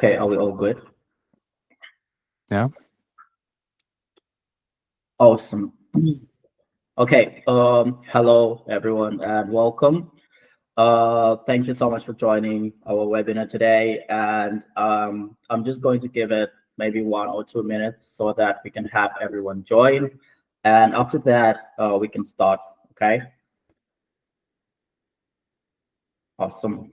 Okay, are we all good? Yeah. Awesome. Okay, hello everyone and welcome. Thank you so much for joining our webinar today. And I'm just going to give it maybe 1 or 2 minutes so that we can have everyone join. And after that, we can start, okay? Awesome.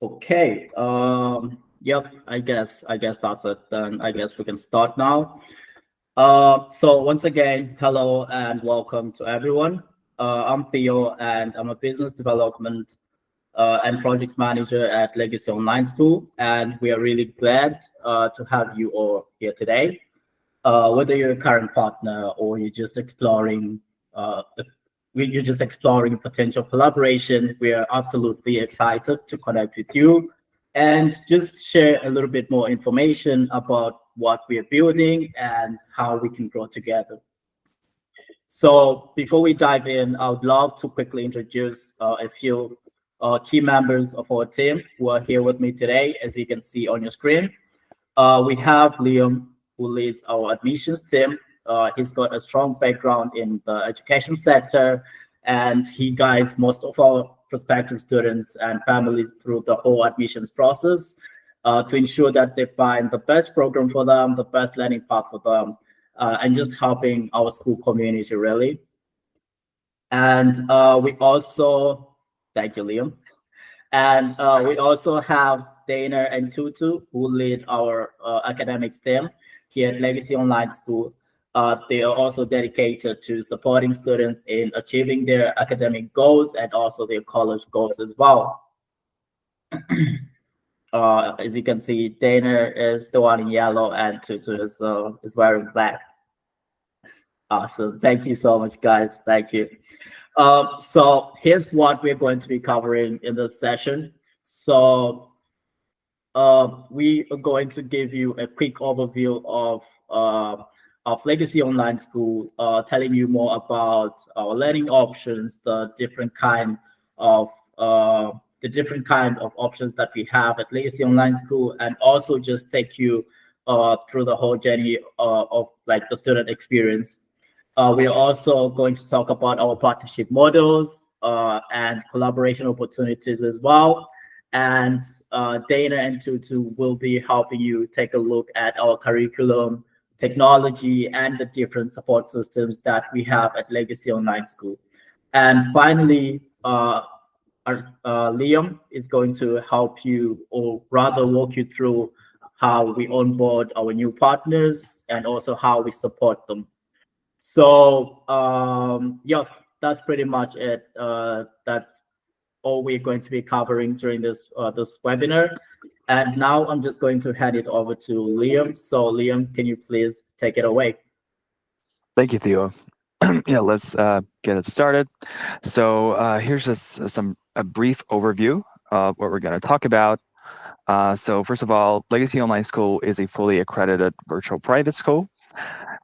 Okay. Yep, I guess that's it. Then I guess we can start now. So once again, hello and welcome to everyone. I'm Theo and I'm a business development and projects manager at Legacy Online School. And we are really glad to have you all here today. Whether you're a current partner or you're just exploring potential collaboration, we are absolutely excited to connect with you and just share a little bit more information about what we are building and how we can grow together. So before we dive in, I would love to quickly introduce a few key members of our team who are here with me today, as you can see on your screens. We have Liam, who leads our admissions team. He's got a strong background in the education sector, and he guides most of our prospective students and families through the whole admissions process to ensure that they find the best program for them, the best learning path for them, and just helping our school community really. And we also, thank you, Liam. And we also have Dana and Tutu, who lead our academics team here at Legacy Online School. They are also dedicated to supporting students in achieving their academic goals and also their college goals as well. As you can see, Dana is the one in yellow and Tutu is wearing black. Awesome. Thank you so much, guys. Thank you. So here's what we're going to be covering in this session. So we are going to give you a quick overview of Legacy Online School, telling you more about our learning options, of uh, the different kind of options that we have at Legacy Online School, and also just take you through the whole journey of like the student experience. We are also going to talk about our partnership models and collaboration opportunities as well. And Dana and Tutu will be helping you take a look at our curriculum, technology, and the different support systems that we have at Legacy Online School. And finally, Liam is going to help you, or rather walk you through how we onboard our new partners and also how we support them. So yeah, that's pretty much it. That's all we're going to be covering during this webinar. And now I'm just going to hand it over to Liam. So Liam, can you please take it away? Thank you, Theo. Yeah, let's get it started. So here's just a brief overview of what we're going to talk about. So first of all, Legacy Online School is a fully accredited virtual private school.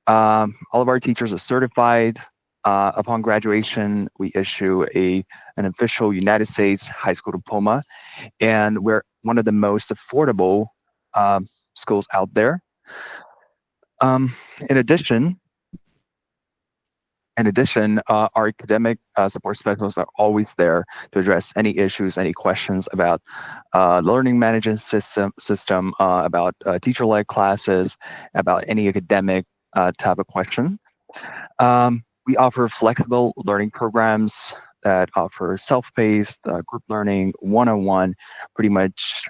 All of our teachers are certified. Upon graduation, we issue an official United States high school diploma, and we're one of the most affordable schools out there. In addition, In addition, our academic support specialists are always there to address any issues, any questions about learning management system, about teacher-led classes, about any academic type of question. We offer flexible learning programs that offer self-paced, group learning, one-on-one. Pretty much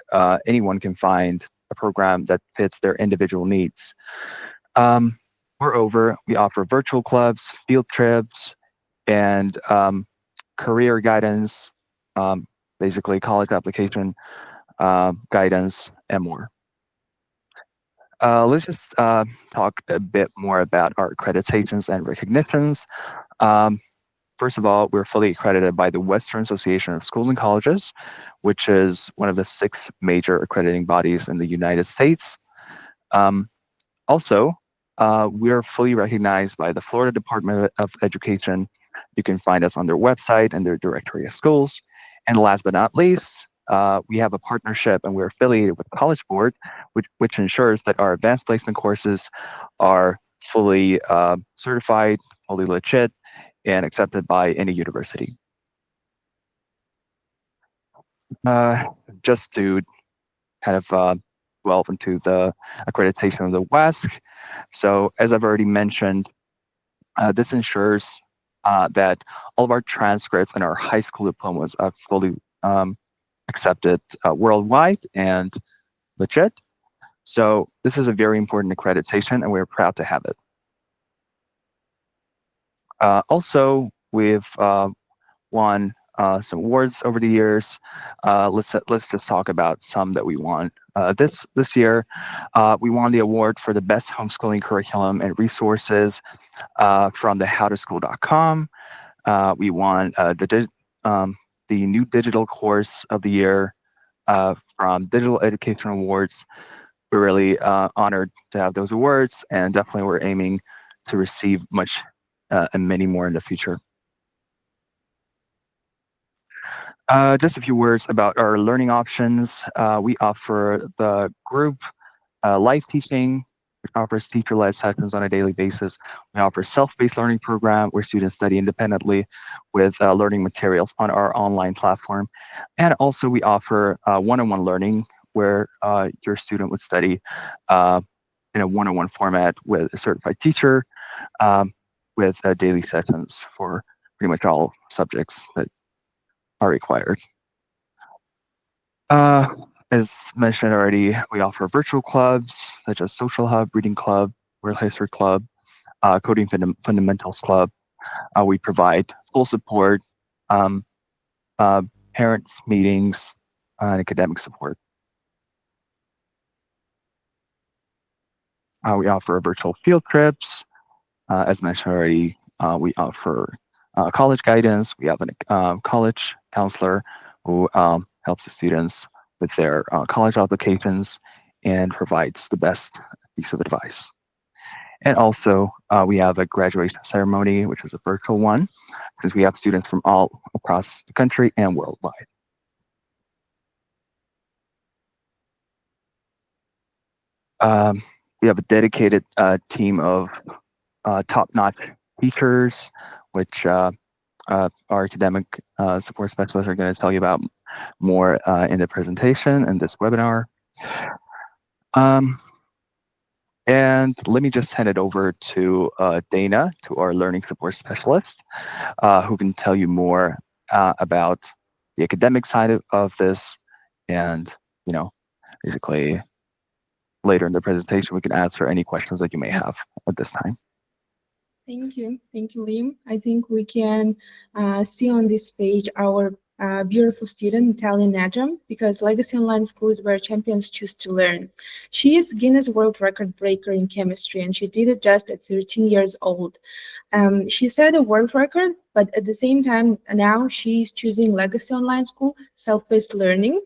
anyone can find a program that fits their individual needs. Moreover, we offer virtual clubs, field trips, and career guidance, basically college application guidance, and more. Let's just talk a bit more about our accreditations and recognitions. First of all, we're fully accredited by the Western Association of Schools and Colleges, which is one of the 6 major accrediting bodies in the United States. Also, we are fully recognized by the Florida Department of Education. You can find us on their website and their directory of schools. And last but not least, we have a partnership and we're affiliated with College Board, which ensures that our advanced placement courses are fully certified, fully legit, and accepted by any university. Just to kind of delve into the accreditation of the WESC. So as I've already mentioned, this ensures that all of our transcripts and our high school diplomas are fully accepted worldwide and legit. So this is a very important accreditation and we're proud to have it. Also, we've won some awards over the years. Let's just talk about some that we won. This year, we won the award for the best homeschooling curriculum and resources from the howtoschool.com. We won the new digital course of the year from Digital Education Awards. We're really honored to have those awards, and definitely we're aiming to receive much and many more in the future. Just a few words about our learning options. We offer the group live teaching, which offers teacher-led sessions on a daily basis. We offer self-paced learning program where students study independently with learning materials on our online platform. And also we offer one-on-one learning where your student would study in a one-on-one format with a certified teacher with daily sessions for pretty much all subjects that are required. As mentioned already, we offer virtual clubs such as Social Hub, Reading Club, World History Club, Coding Fundamentals Club. We provide full support, parents meetings, and academic support. We offer virtual field trips. As mentioned already, we offer college guidance. We have a college counselor who helps the students with their college applications and provides the best piece of advice. And also, we have a graduation ceremony, which is a virtual one, since we have students from all across the country and worldwide. We have a dedicated team of top-notch teachers, which our academic support specialists are going to tell you about more in the presentation and this webinar. And let me just hand it over to Dana, to our learning support specialist, who can tell you more about the academic side of this. And, you know, basically later in the presentation, we can answer any questions that you may have at this time. Thank you, Liam. I think we can see on this page our beautiful student, Natalia Najam, because Legacy Online School is where champions choose to learn. She is Guinness World Record breaker in chemistry, and she did it just at 13 years old. She set a world record, but at the same time, now she's choosing Legacy Online School, self-paced learning.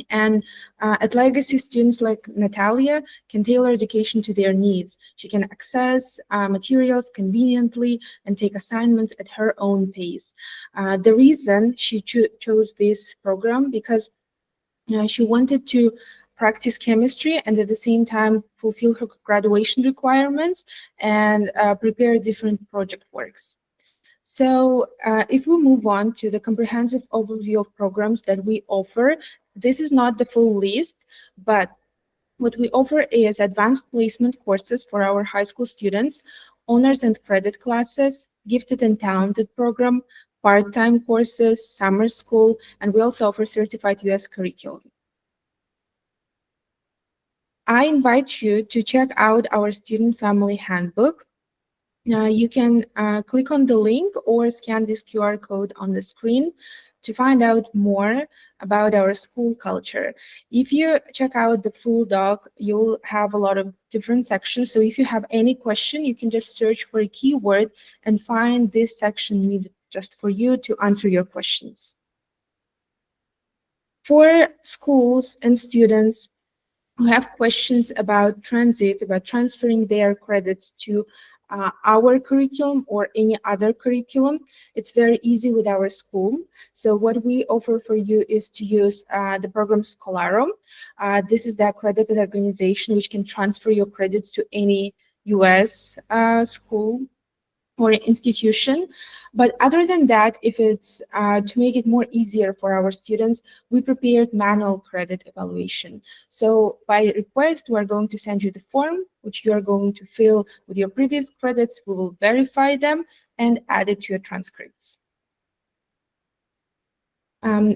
And at Legacy, students like Natalia can tailor education to their needs. She can access materials conveniently and take assignments at her own pace. The reason she chose this program because she wanted to practice chemistry and at the same time fulfill her graduation requirements and prepare different project works. So if we move on to the comprehensive overview of programs that we offer, this is not the full list, but what we offer is advanced placement courses for our high school students, honors and credit classes, gifted and talented program, part-time courses, summer school, and we also offer certified US curriculum. I invite you to check out our student family handbook. You can click on the link or scan this QR code on the screen to find out more about our school culture. If you check out the full doc, you'll have a lot of different sections. So if you have any question, you can just search for a keyword and find this section needed just for you to answer your questions. For schools and students who have questions about transit, about transferring their credits to our curriculum or any other curriculum, it's very easy with our school. So what we offer for you is to use the program Scalaro. This is the accredited organization which can transfer your credits to any US school or institution. But other than that, if it's to make it more easier for our students, we prepared manual credit evaluation. So by request, we are going to send you the form, which you are going to fill with your previous credits. We will verify them and add it to your transcripts.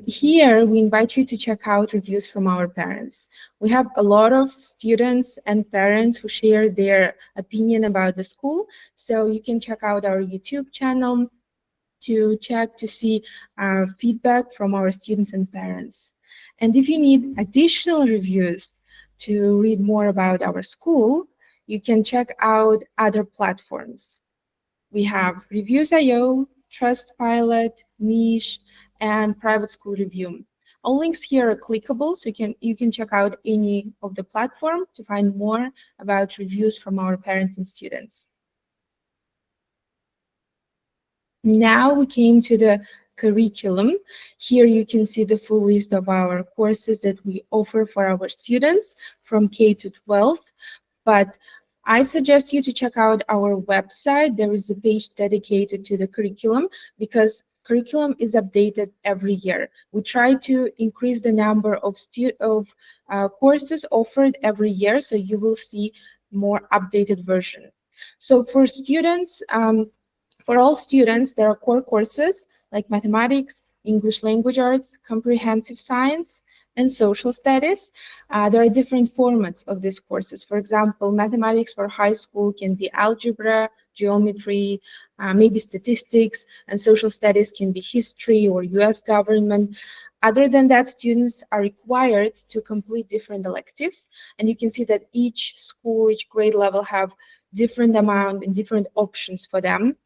Here, we invite you to check out reviews from our parents. We have a lot of students and parents who share their opinion about the school. So you can check out our YouTube channel to check to see feedback from our students and parents. And if you need additional reviews to read more about our school, you can check out other platforms. We have Reviews.io, Trustpilot, Niche, and Private School Review. All links here are clickable, so you can check out any of the platform to find more about reviews from our parents and students. Now we came to the curriculum. Here you can see the full list of our courses that we offer for our students from K to 12, but I suggest you to check out our website. There is a page dedicated to the curriculum because curriculum is updated every year. We try to increase the number of courses offered every year, so you will see more updated version. So for students, for all students, there are core courses like mathematics, English language arts, comprehensive science, and social studies. There are different formats of these courses. For example, mathematics for high school can be algebra, geometry, maybe statistics, and social studies can be history or US government. Other than that, students are required to complete different electives, and you can see that each school, each grade level have different amount and different options for them.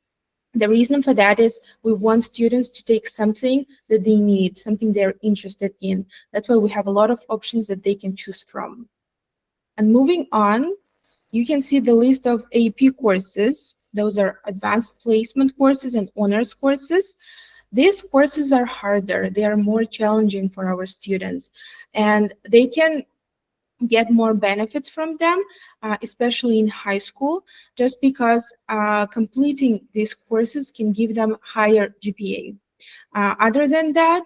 The reason for that is we want students to take something that they need, something they're interested in. That's why we have a lot of options that they can choose from. And moving on, you can see the list of AP courses. Those are advanced placement courses and honors courses. These courses are harder. They are more challenging for our students, and they can get more benefits from them, especially in high school, just because completing these courses can give them higher GPA. Other than that,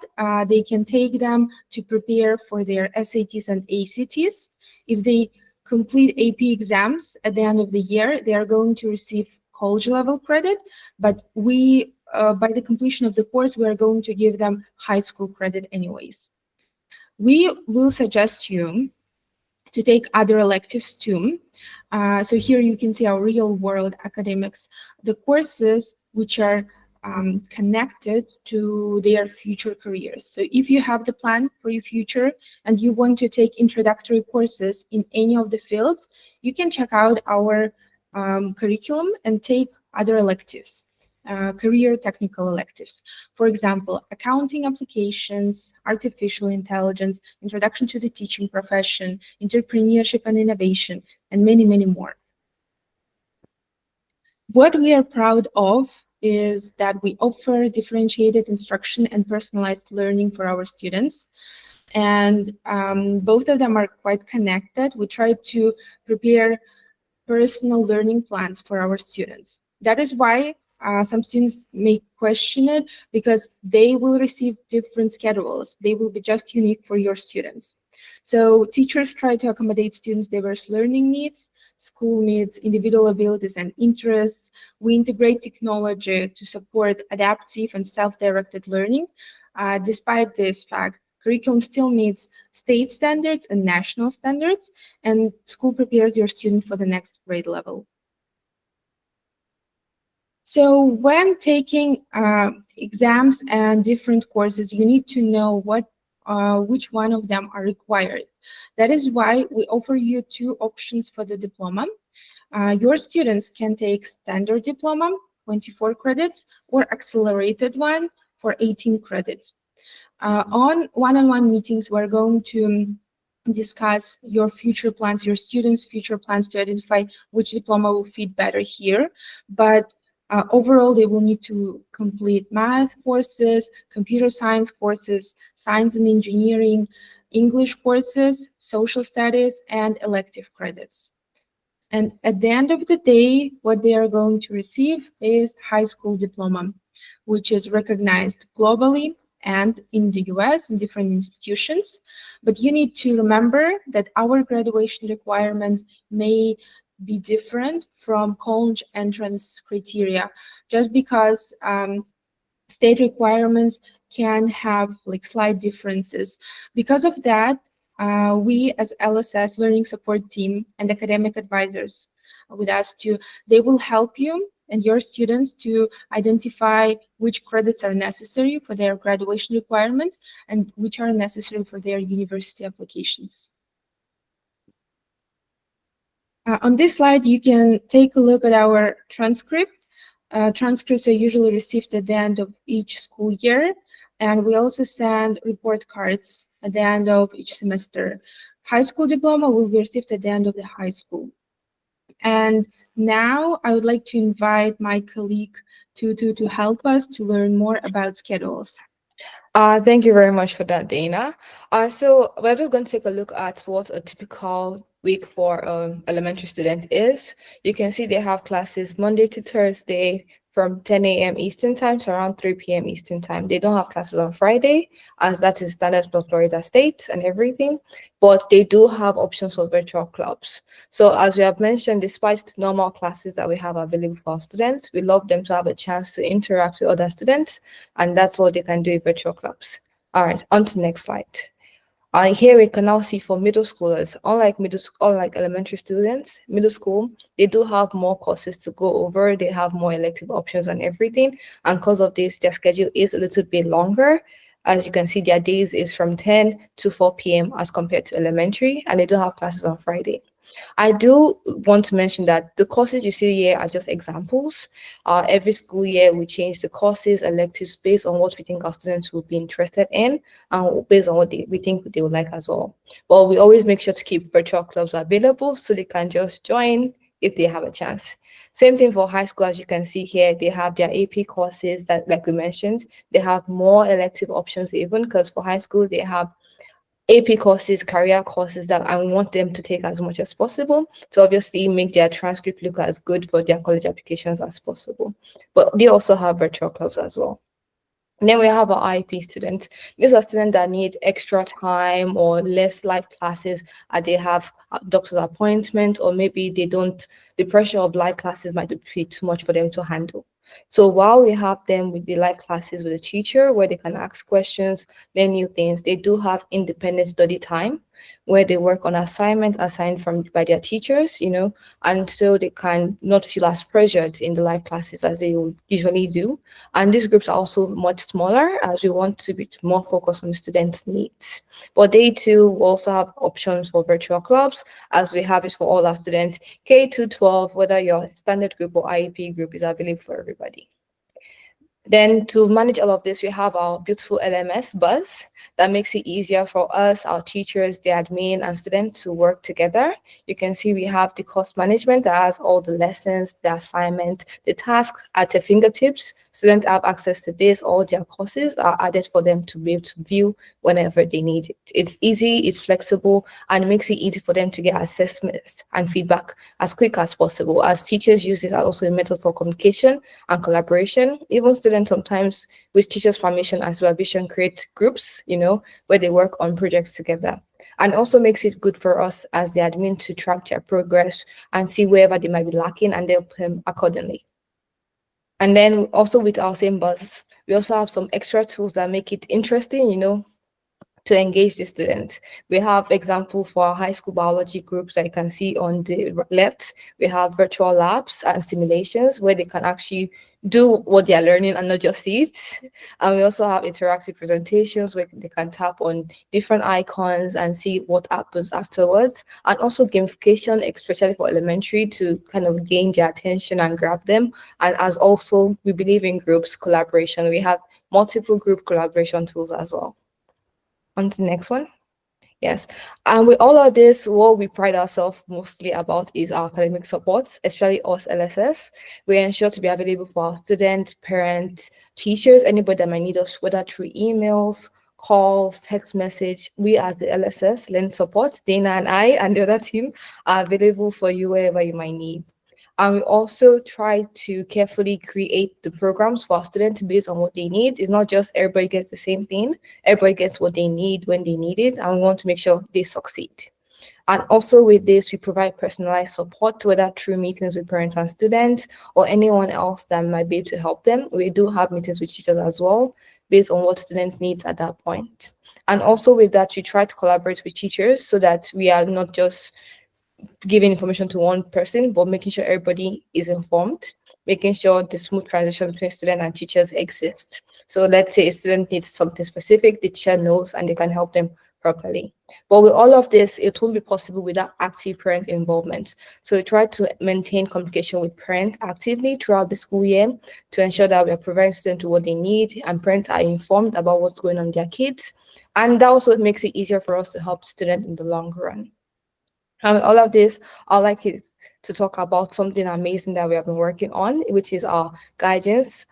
they can take them to prepare for their SATs and ACTs. If they complete AP exams at the end of the year, they are going to receive college level credit, but we, by the completion of the course, we are going to give them high school credit anyways. We will suggest you to take other electives too. So here you can see our real world academics, the courses which are connected to their future careers. So if you have the plan for your future and you want to take introductory courses in any of the fields, you can check out our curriculum and take other electives. Career technical electives. For example, accounting applications, artificial intelligence, introduction to the teaching profession, entrepreneurship and innovation, and many, many more. What we are proud of is that we offer differentiated instruction and personalized learning for our students. and both of them are quite connected. We try to prepare personal learning plans for our students. That is why some students may question it, because they will receive different schedules. They will be just unique for your students. So teachers try to accommodate students' diverse learning needs. School meets individual abilities and interests. We integrate technology to support adaptive and self-directed learning. Despite this fact, curriculum still meets state standards and national standards, and school prepares your student for the next grade level. So when taking exams and different courses, you need to know which one of them are required. That is why we offer you two options for the diploma. Your students can take standard diploma, 24 credits, or accelerated one for 18 credits. On one-on-one meetings, we're going to discuss your future plans, your students' future plans, to identify which diploma will fit better here. But overall, they will need to complete math courses, computer science courses, science and engineering, English courses, social studies, and elective credits. And at the end of the day, what they are going to receive is high school diploma, which is recognized globally and in the US in different institutions. But you need to remember that our graduation requirements may be different from college entrance criteria, just because state requirements can have like slight differences. Because of that, we as LSS learning support team and academic advisors with us they will help you and your students to identify which credits are necessary for their graduation requirements and which are necessary for their university applications. On this slide, you can take a look at our transcript. Transcripts are usually received at the end of each school year, and we also send report cards at the end of each semester. High school diploma will be received at the end of the high school. And now I would like to invite my colleague to help us to learn more about schedules. Thank you very much for that, Dana. So we're just going to take a look at what a typical week for elementary student is. You can see they have classes Monday to Thursday from 10 a.m. Eastern time to around 3 p.m. Eastern time. They don't have classes on Friday, as that is standard for Florida State and everything, but they do have options for virtual clubs. So as we have mentioned, despite the normal classes that we have available for our students, we love them to have a chance to interact with other students, and that's all they can do in virtual clubs. All right, on to the next slide. Here we can now see for middle schoolers, unlike elementary students, middle school, they do have more courses to go over. They have more elective options and everything. And because of this, their schedule is a little bit longer. As you can see, their days is from 10 to 4 p.m. as compared to elementary, and they do have classes on Friday. I do want to mention that the courses you see here are just examples. Every school year, we change the courses, electives based on what we think our students will be interested in and based on what we think they would like as well. But we always make sure to keep virtual clubs available so they can just join if they have a chance. Same thing for high school. As you can see here, they have their AP courses that, like we mentioned, they have more elective options even, because for high school, they have AP courses, career courses that I want them to take as much as possible to obviously make their transcript look as good for their college applications as possible. But they also have virtual clubs as well. And then we have our IEP students. These are students that need extra time or less live classes. They have a doctor's appointment, or maybe the pressure of live classes might be too much for them to handle. So while we have them with the live classes with a teacher where they can ask questions, learn new things, they do have independent study time where they work on assignments assigned by their teachers, and so they can not feel as pressured in the live classes as they usually do. And these groups are also much smaller, as we want to be more focused on the students' needs. But they too also have options for virtual clubs, as we have it for all our students. K-12, whether your standard group or IEP group, is available for everybody. Then to manage all of this, we have our beautiful LMS bus that makes it easier for us, our teachers, the admin, and students to work together. You can see we have the course management that has all the lessons, the assignment, the tasks at your fingertips, Students have access to this. All their courses are added for them to be able to view whenever they need it. It's easy, it's flexible, and makes it easy for them to get assessments and feedback as quick as possible, as teachers use it as also a method for communication and collaboration. Even students sometimes, with teachers' permission and supervision, create groups, where they work on projects together. And also makes it good for us as the admin to track their progress and see wherever they might be lacking and help them accordingly. And then also with our same buzz, we also have some extra tools that make it interesting, to engage the students. We have example for our high school biology groups that you can see on the left. We have virtual labs and simulations where they can actually do what they are learning and not just see it. And we also have interactive presentations where they can tap on different icons and see what happens afterwards. And also gamification, especially for elementary, to kind of gain their attention and grab them. And as also, we believe in groups collaboration. We have multiple group collaboration tools as well. On to the next one. Yes. And with all of this, what we pride ourselves mostly about is our academic supports, especially us LSS. We ensure to be available for our students, parents, teachers, anybody that might need us, whether through emails, calls, text message. We as the LSS, Learn Support, Dana and I and the other team are available for you wherever you might need. And we also try to carefully create the programs for our students based on what they need. It's not just everybody gets the same thing. Everybody gets what they need when they need it, and we want to make sure they succeed. And also with this, we provide personalized support, whether through meetings with parents and students or anyone else that might be able to help them. We do have meetings with teachers as well, based on what students need at that point. And also with that, we try to collaborate with teachers so that we are not just giving information to one person, but making sure everybody is informed, making sure the smooth transition between student and teachers exists. So let's say a student needs something specific, the teacher knows and they can help them properly. But with all of this, it won't be possible without active parent involvement. So we try to maintain communication with parents actively throughout the school year to ensure that we are providing students with what they need and parents are informed about what's going on with their kids. And that also makes it easier for us to help students in the long run. And with all of this, I'd like it to talk about something amazing that we have been working on, which is our guidance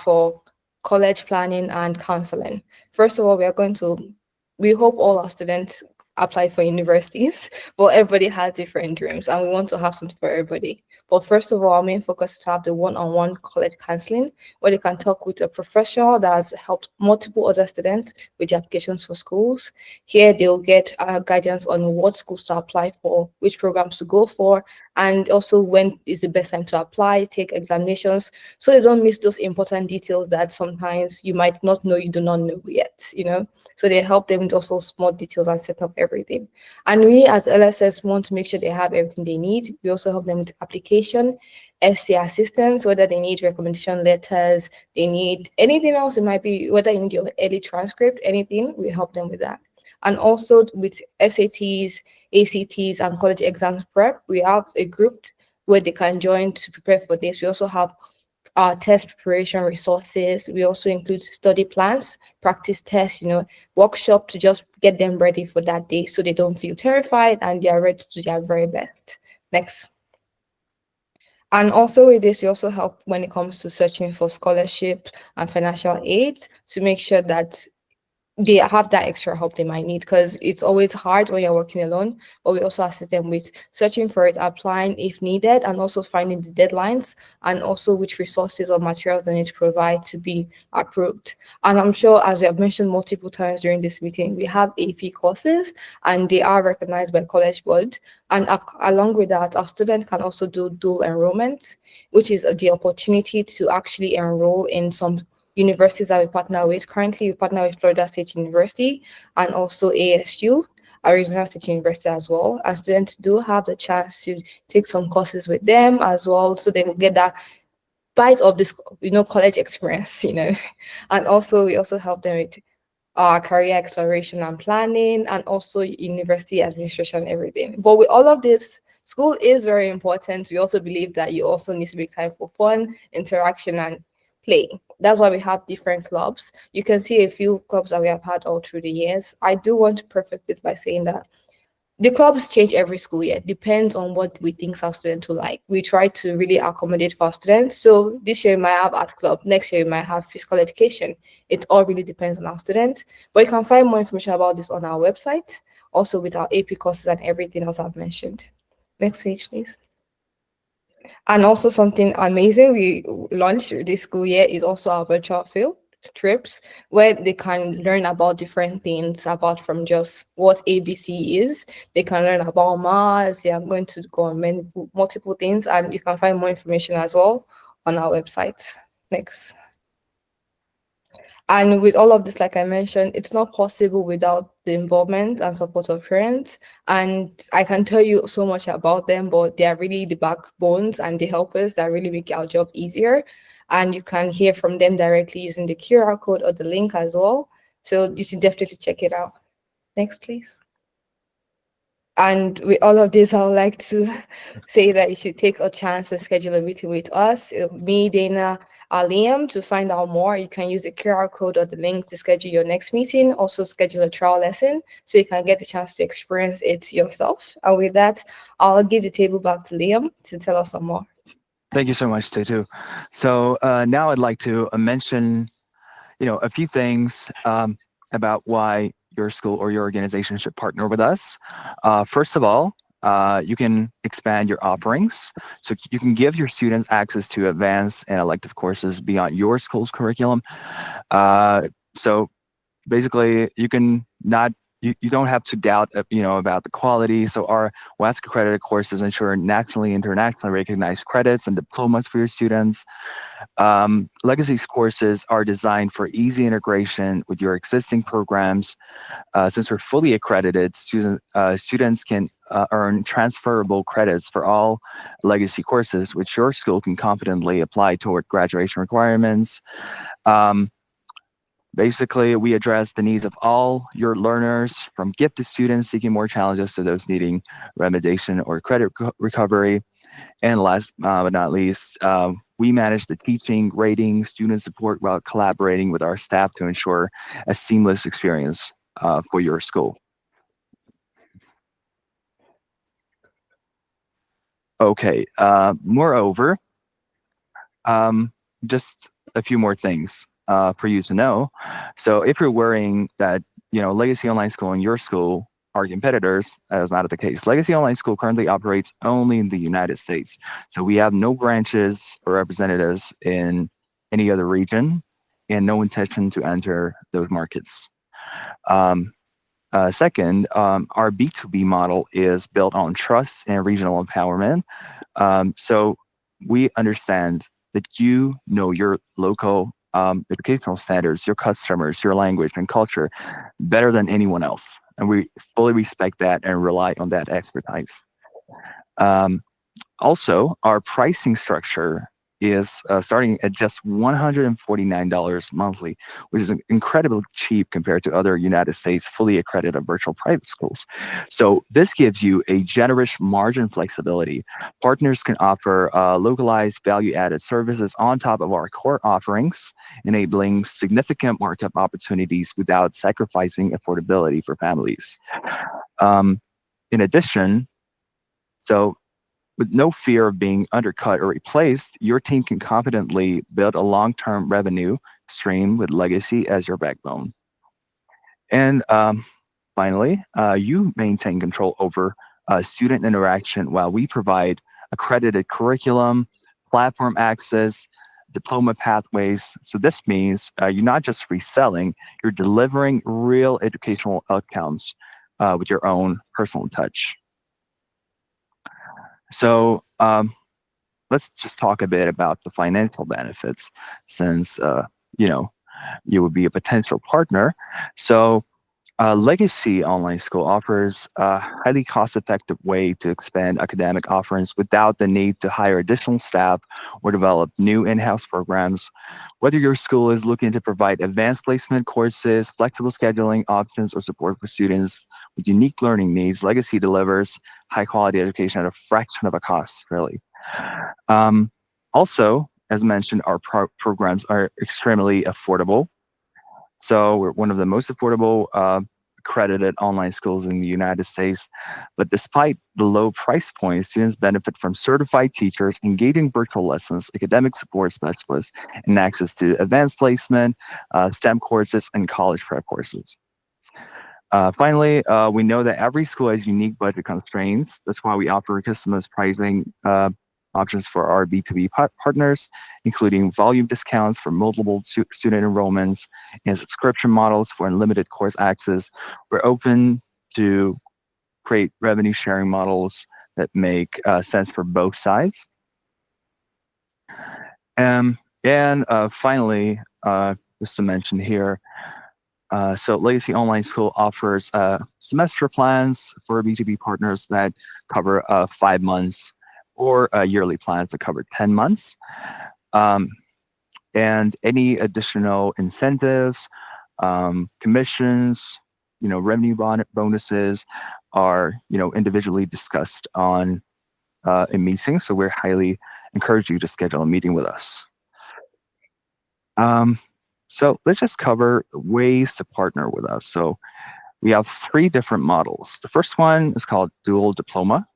for college planning and counseling. First of all, we hope all our students apply for universities, but everybody has different dreams and we want to have something for everybody. But first of all, our main focus is to have the one-on-one college counseling where they can talk with a professional that has helped multiple other students with the applications for schools. Here, they'll get guidance on what schools to apply for, which programs to go for, and also when is the best time to apply, take examinations, so they don't miss those important details that sometimes you might not know, you do not know yet, So they help them with also small details and set up everything. And we as LSS want to make sure they have everything they need. We also help them with application, SC assistance, whether they need recommendation letters, they need anything else, it might be whether you need your early transcript, anything, we help them with that. And also with SATs, ACTs, and college exams prep, we have a group where they can join to prepare for this. We also have our test preparation resources. We also include study plans, practice tests, workshop to just get them ready for that day so they don't feel terrified and they are ready to do their very best. Next. And also with this, we also help when it comes to searching for scholarship and financial aid to make sure that they have that extra help they might need, because it's always hard when you're working alone. But we also assist them with searching for it, applying if needed, and also finding the deadlines, and also which resources or materials they need to provide to be approved. And I'm sure, as we have mentioned multiple times during this meeting, we have AP courses and they are recognized by College Board. And along with that, our students can also do dual enrollment, which is the opportunity to actually enroll in some universities that we partner with. Currently, we partner with Florida State University and also ASU, Arizona State University as well. And students do have the chance to take some courses with them as well, so they will get that bite of this, college experience, And also, we also help them with career exploration and planning, and also university administration and everything. But with all of this, school is very important. We also believe that you also need to make time for fun, interaction, and play. That's why we have different clubs. You can see a few clubs that we have had all through the years. I do want to preface this by saying that The clubs change every school year. Depends on what we think our students will like. We try to really accommodate for our students. So this year you might have art club. Next year you might have physical education. It all really depends on our students. But you can find more information about this on our website, also with our AP courses and everything else I've mentioned. Next page, please. And also something amazing we launched this school year is also our virtual field trips, where they can learn about different things apart from just what ABC is. They can learn about Mars. They are going to go on multiple things, and you can find more information as well on our website. Next. And with all of this, like I mentioned, it's not possible without the involvement and support of parents. And I can tell you so much about them, but they are really the backbones and the helpers that really make our job easier. And you can hear from them directly using the QR code or the link as well. So you should definitely check it out. Next, please. And with all of this, I would like to say that you should take a chance to schedule a meeting with us, me, Dana, Liam, to find out more. You can use the QR code or the link to schedule your next meeting. Also schedule a trial lesson so you can get the chance to experience it yourself. And with that, I'll give the table back to Liam to tell us some more. Thank you so much, Tetu. So now I'd like to mention, a few things about why your school or your organization should partner with us. First of all, you can expand your offerings. So you can give your students access to advanced and elective courses beyond your school's curriculum. So basically, you don't have to doubt, about the quality. So our WASC accredited courses ensure nationally, internationally recognized credits and diplomas for your students. Legacy courses are designed for easy integration with your existing programs. Since we're fully accredited, students can earn transferable credits for all legacy courses, which your school can confidently apply toward graduation requirements. Basically, we address the needs of all your learners, from gifted students seeking more challenges to those needing remediation or credit recovery. And last but not least, we manage the teaching, grading, student support while collaborating with our staff to ensure a seamless experience for your school. Okay, moreover, just a few more things for you to know. So if you're worrying that, Legacy Online School and your school are competitors, that is not the case. Legacy Online School currently operates only in the United States. So we have no branches or representatives in any other region and no intention to enter those markets. Second, our B2B model is built on trust and regional empowerment. So we understand that your local educational standards, your customers, your language and culture better than anyone else. And we fully respect that and rely on that expertise. Also, our pricing structure is starting at just $149 monthly, which is incredibly cheap compared to other United States fully accredited virtual private schools. So this gives you a generous margin flexibility. Partners can offer localized value-added services on top of our core offerings, enabling significant markup opportunities without sacrificing affordability for families. In addition, with no fear of being undercut or replaced, your team can confidently build a long-term revenue stream with Legacy as your backbone. And finally, you maintain control over student interaction while we provide accredited curriculum, platform access, diploma pathways. So this means you're not just reselling, you're delivering real educational outcomes with your own personal touch. So let's just talk a bit about the financial benefits, since you would be a potential partner. So Legacy Online School offers a highly cost-effective way to expand academic offerings without the need to hire additional staff or develop new in-house programs. Whether your school is looking to provide advanced placement courses, flexible scheduling options, or support for students with unique learning needs, Legacy delivers high-quality education at a fraction of a cost, really. Also, as mentioned, our programs are extremely affordable. So we're one of the most affordable accredited online schools in the United States. But despite the low price point, students benefit from certified teachers, engaging virtual lessons, academic support specialists, and access to advanced placement, STEM courses, and college prep courses. Finally, we know that every school has unique budget constraints. That's why we offer customized pricing options for our B2B partners, including volume discounts for multiple student enrollments and subscription models for unlimited course access. We're open to create revenue sharing models that make sense for both sides. And finally, just to mention here, so Legacy Online School offers semester plans for B2B partners that cover 5 months, or yearly plans that cover 10 months. And any additional incentives, commissions, revenue bonuses are, individually discussed on a meeting. So we're highly encourage you to schedule a meeting with us. So let's just cover ways to partner with us. So we have 3 different models. The first one is called dual diploma.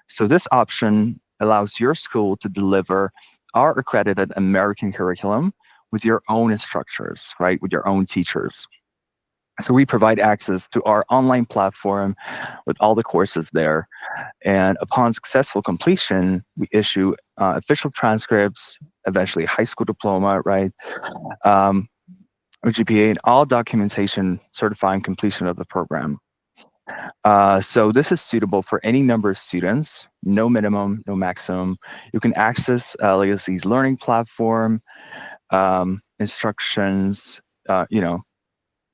So this option allows your school to deliver our accredited American curriculum with your own instructors, right, with your own teachers. So we provide access to our online platform with all the courses there. And upon successful completion, we issue official transcripts, eventually high school diploma, right? GPA, and all documentation certifying completion of the program. So this is suitable for any number of students, no minimum, no maximum. You can access Legacy's learning platform. Instructions,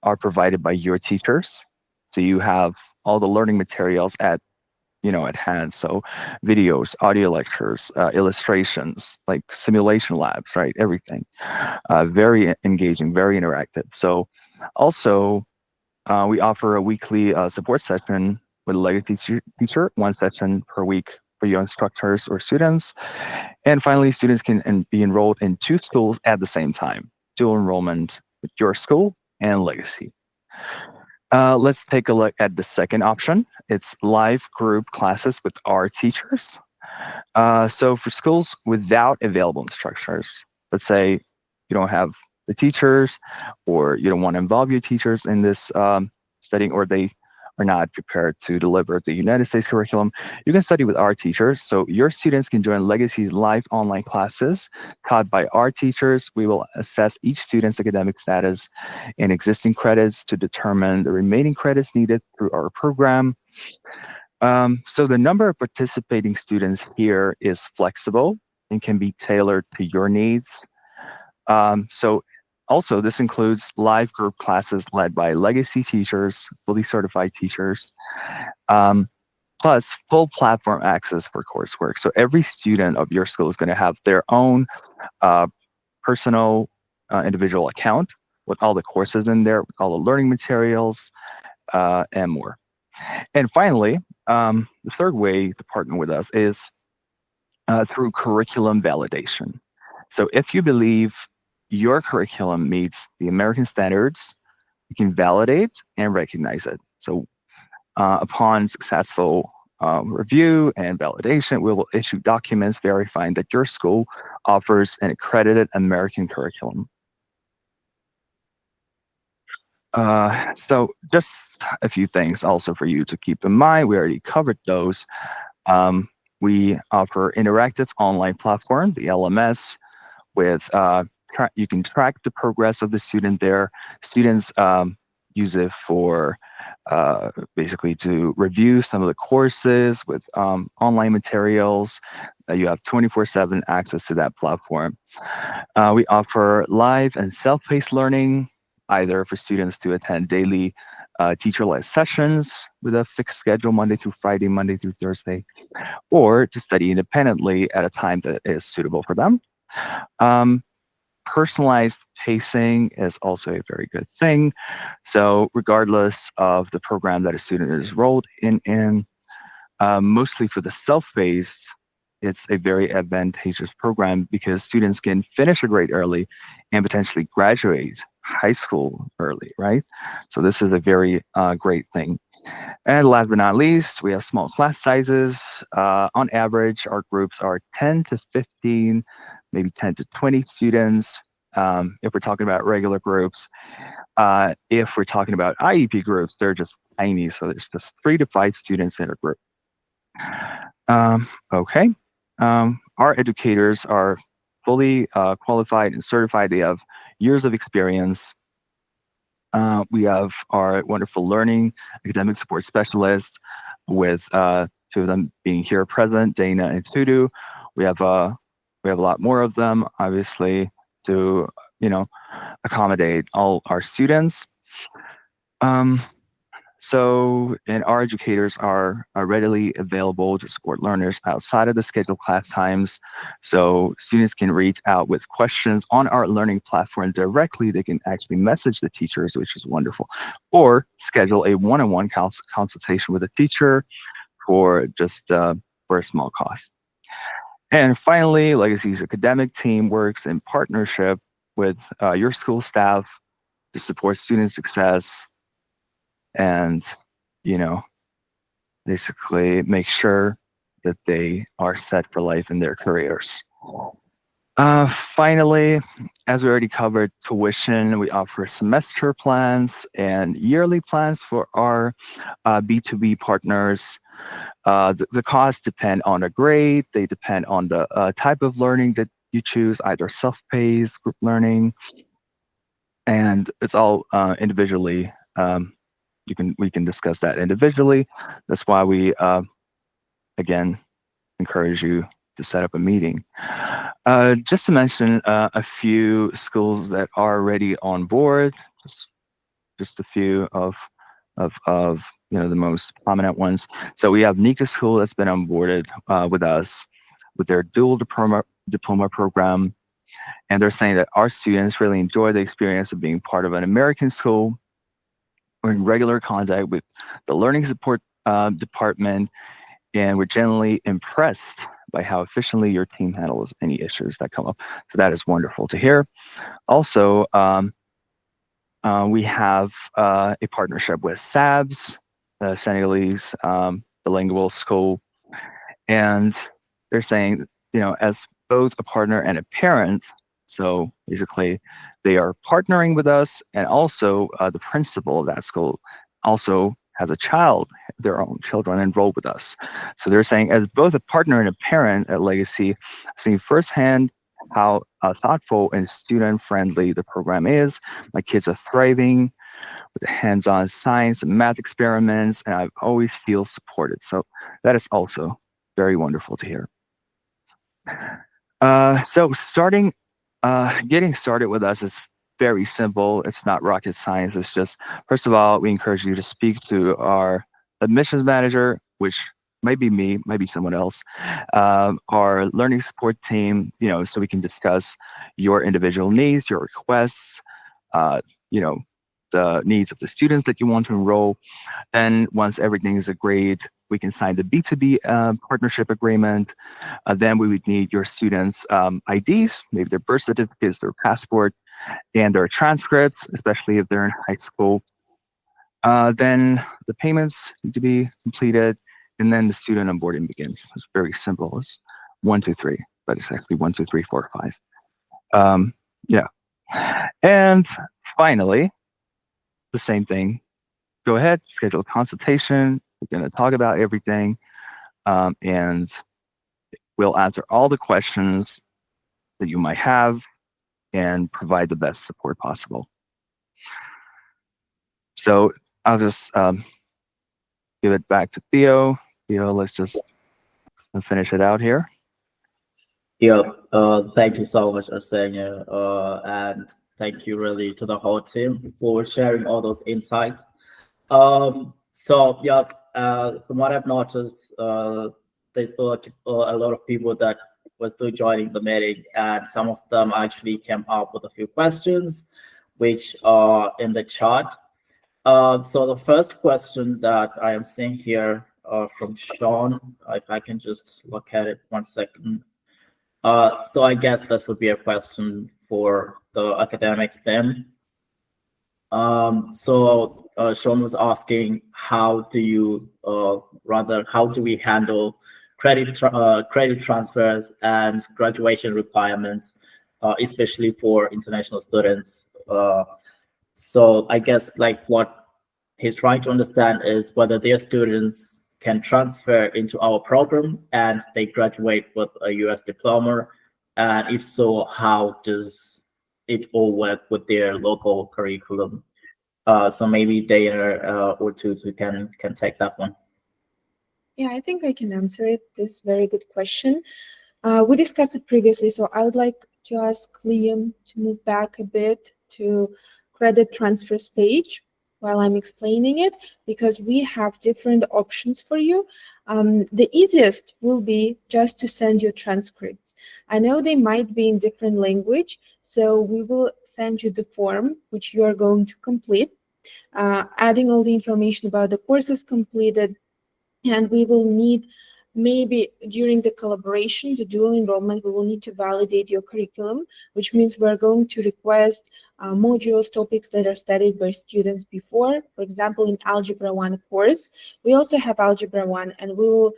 are provided by your teachers. So you have all the learning materials at hand. So videos, audio lectures, illustrations, like simulation labs, right? Everything. Very engaging, very interactive. So also, we offer a weekly support session with a Legacy teacher, 1 session per week for your instructors or students. And finally, students can be enrolled in 2 schools at the same time, dual enrollment with your school and Legacy. Let's take a look at the second option. It's live group classes with our teachers. So for schools without available instructors, let's say you don't have the teachers, or you don't want to involve your teachers in this studying, or they are not prepared to deliver the United States curriculum, you can study with our teachers. So your students can join Legacy's live online classes taught by our teachers. We will assess each student's academic status and existing credits to determine the remaining credits needed through our program. So the number of participating students here is flexible and can be tailored to your needs. So also, this includes live group classes led by Legacy teachers, fully certified teachers, plus full platform access for coursework. So every student of your school is going to have their own personal individual account with all the courses in there, with all the learning materials, and more. And finally, the third way to partner with us is through curriculum validation. So if you believe your curriculum meets the American standards, you can validate and recognize it. So upon successful review and validation, we will issue documents verifying that your school offers an accredited American curriculum. So just a few things also for you to keep in mind. We already covered those. We offer interactive online platform, the LMS, with you can track the progress of the student there. Students use it for basically to review some of the courses with online materials. You have 24/7 access to that platform. We offer live and self-paced learning, either for students to attend daily teacher-led sessions with a fixed schedule Monday through Friday, Monday through Thursday, or to study independently at a time that is suitable for them. Personalized pacing is also a very good thing. So regardless of the program that a student is enrolled in, mostly for the self-paced, it's a very advantageous program because students can finish a grade early and potentially graduate high school early, right? So this is a very great thing. And last but not least, we have small class sizes. On average, our groups are 10 to 15, maybe 10 to 20 students. If we're talking about regular groups, if we're talking about IEP groups, they're just tiny. So there's just 3 to 5 students in a group. Okay. Our educators are fully qualified and certified. They have years of experience. We have our wonderful learning academic support specialists with 2 of them being here present, Dana and Tudu. We have a lot more of them, obviously, to accommodate all our students. And our educators are readily available to support learners outside of the scheduled class times. So students can reach out with questions on our learning platform directly. They can actually message the teachers, which is wonderful, or schedule a one-on-one consultation with a teacher for just for a small cost. And finally, Legacy's academic team works in partnership with your school staff to support student success and, basically make sure that they are set for life in their careers. Finally, as we already covered tuition, we offer semester plans and yearly plans for our B2B partners. The costs depend on a grade. They depend on the type of learning that you choose, either self-paced, group learning, and it's all individually. We can discuss that individually. That's why we again encourage you to set up a meeting. Just to mention a few schools that are already on board, just a few of the most prominent ones. So we have Nika School that's been onboarded with us with their dual diploma program, and they're saying that our students really enjoy the experience of being part of an American school. We're in regular contact with the learning support department, and we're generally impressed by how efficiently your team handles any issues that come up. So that is wonderful to hear. Also, we have a partnership with SABS, the Senegalese Bilingual School, and they're saying, as both a partner and a parent, so basically they are partnering with us, and also the principal of that school also has their own children enrolled with us. So they're saying, as both a partner and a parent at Legacy, seeing firsthand how thoughtful and student-friendly the program is. My kids are thriving with hands-on science and math experiments, and I always feel supported. So that is also very wonderful to hear. Getting started with us is very simple. It's not rocket science. It's just, first of all, we encourage you to speak to our admissions manager, which might be me, might be someone else, our learning support team, so we can discuss your individual needs, your requests, the needs of the students that you want to enroll. Then once everything is agreed, we can sign the B2B partnership agreement. Then we would need your students' IDs, maybe their birth certificates, their passport, and their transcripts, especially if they're in high school. Then the payments need to be completed, and then the student onboarding begins. It's very simple. It's 1, 2, 3, but it's actually 1, 2, 3, 4, 5. Yeah. And finally, the same thing. Go ahead, schedule a consultation. We're going to talk about everything, and we'll answer all the questions that you might have and provide the best support possible. So I'll just give it back to Theo. Theo, let's just finish it out here. Yeah, thank you so much, Arsenia, and thank you really to the whole team for sharing all those insights. From what I've noticed, there's still a lot of people that were still joining the meeting, and some of them actually came up with a few questions, which are in the chat. So the first question that I am seeing here from Sean, if I can just look at it 1 second. So I guess this would be a question for the academics then. Sean was asking, how do you, how do we handle credit transfers and graduation requirements, especially for international students? So I guess like what he's trying to understand is whether their students can transfer into our program and they graduate with a US diploma, and if so, how does it all work with their local curriculum? So maybe Dana or Tutu can take that one. Yeah, I think I can answer it. This very good question. We discussed it previously, so I would like to ask Liam to move back a bit to credit transfers page while I'm explaining it, because we have different options for you. The easiest will be just to send you transcripts. I know they might be in different language, so we will send you the form which you are going to complete, adding all the information about the courses completed, and we will need, maybe during the collaboration, the dual enrollment, we will need to validate your curriculum, which means we're going to request modules, topics that are studied by students before. For example, in Algebra 1 course, we also have Algebra 1, and we will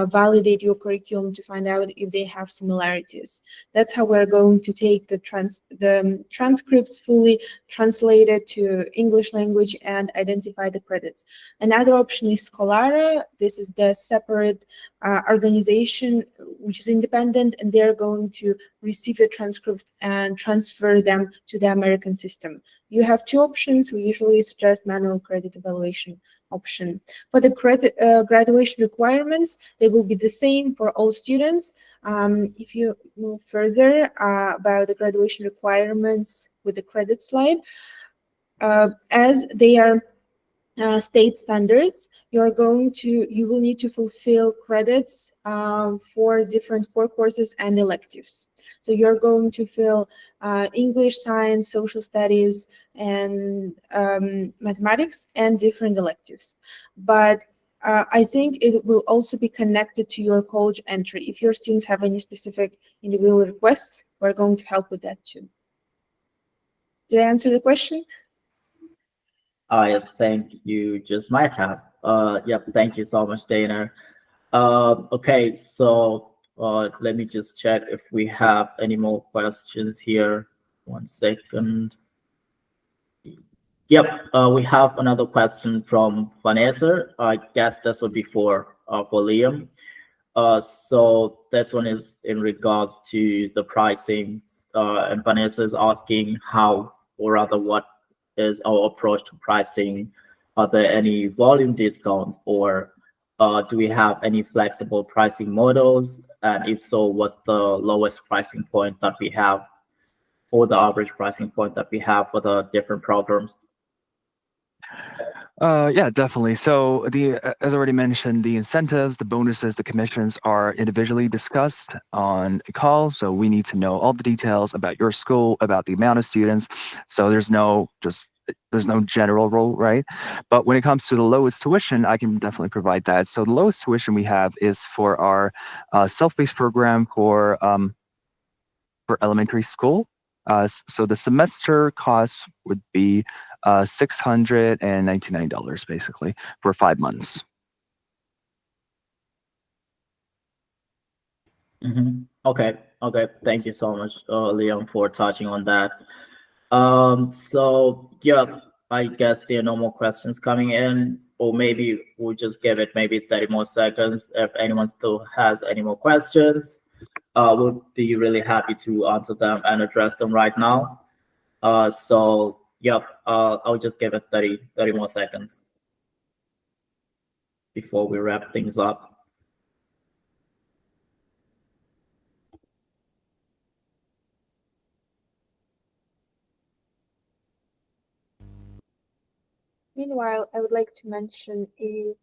validate your curriculum to find out if they have similarities. That's how we're going to take the transcripts fully translated to English language and identify the credits. Another option is Scholara. This is the separate organization which is independent, and they're going to receive the transcript and transfer them to the American system. You have two options. We usually suggest manual credit evaluation option. For the graduation requirements, they will be the same for all students. If you move further about the graduation requirements with the credit slide, as they are state standards, you will need to fulfill credits for different core courses and electives. So you're going to fill English, science, social studies, and mathematics, and different electives. But I think it will also be connected to your college entry. If your students have any specific individual requests, we're going to help with that too. Did I answer the question? I think you just might have. Yep, thank you so much, Dana. Okay, so let me just check if we have any more questions here. 1 second. Yep, we have another question from Vanessa. I guess this would be for Liam. So this one is in regards to the pricing, and Vanessa is asking how, or rather what is our approach to pricing? Are there any volume discounts, or do we have any flexible pricing models? And if so, what's the lowest pricing point that we have, or the average pricing point that we have for the different programs? Yeah, definitely. So as already mentioned, the incentives, the bonuses, the commissions are individually discussed on a call. So we need to know all the details about your school, about the amount of students. So there's no general rule, right? But when it comes to the lowest tuition, I can definitely provide that. So the lowest tuition we have is for our self-paced program for elementary school. So the semester cost would be $699 basically for 5 months. Okay. Thank you so much, Liam, for touching on that. So yeah, I guess there are no more questions coming in, or maybe we'll just give it maybe 30 more seconds. If anyone still has any more questions, we'll be really happy to answer them and address them right now. So yeah, I'll just give it 30 more seconds before we wrap things up. Meanwhile, I would like to mention, if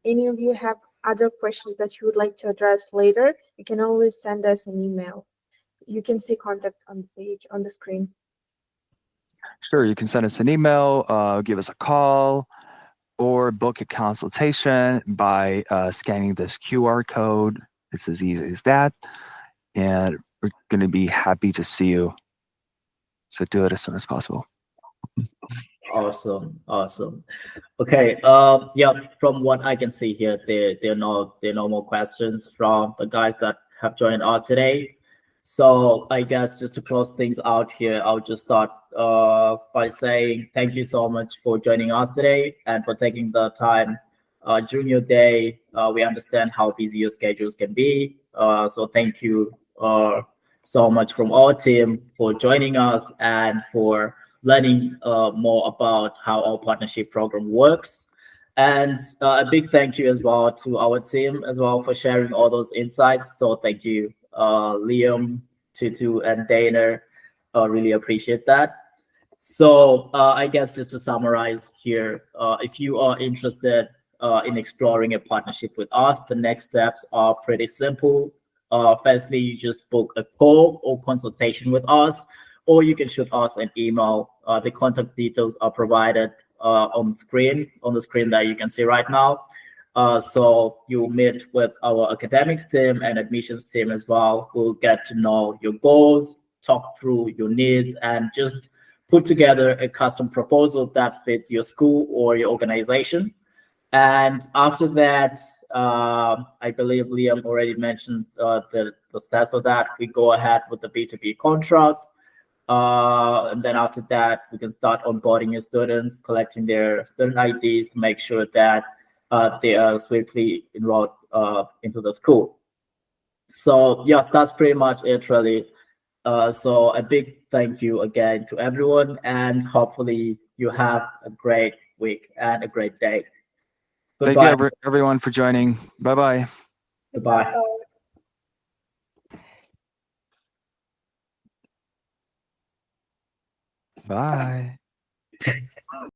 any of you have other questions that you would like to address later, you can always send us an email. You can see contact on the page on the screen. Sure, you can send us an email, give us a call, or book a consultation by scanning this QR code. It's as easy as that. And we're going to be happy to see you. So do it as soon as possible. Awesome. Okay. Yeah. From what I can see here, there are no more questions from the guys that have joined us today. So I guess just to close things out here, I'll just start by saying thank you so much for joining us today and for taking the time during your day. We understand how busy your schedules can be. So thank you so much from our team for joining us and for learning more about how our partnership program works. And a big thank you as well to our team as well for sharing all those insights. So thank you, Liam, Tutu, and Dana. Really appreciate that. So I guess just to summarize here, if you are interested in exploring a partnership with us, the next steps are pretty simple. Firstly, you just book a call or consultation with us, or you can shoot us an email. The contact details are provided on the screen that you can see right now. So you'll meet with our academics team and admissions team as well. We'll get to know your goals, talk through your needs, and just put together a custom proposal that fits your school or your organization. And after that, I believe Liam already mentioned the steps of that. We go ahead with the B2B contract. And then after that, we can start onboarding your students, collecting their student IDs to make sure that they are swiftly enrolled into the school. So yeah, that's pretty much it, really. So a big thank you again to everyone, and hopefully you have a great week and a great day. Goodbye. Thank you, everyone, for joining. Bye-bye. Goodbye. Bye.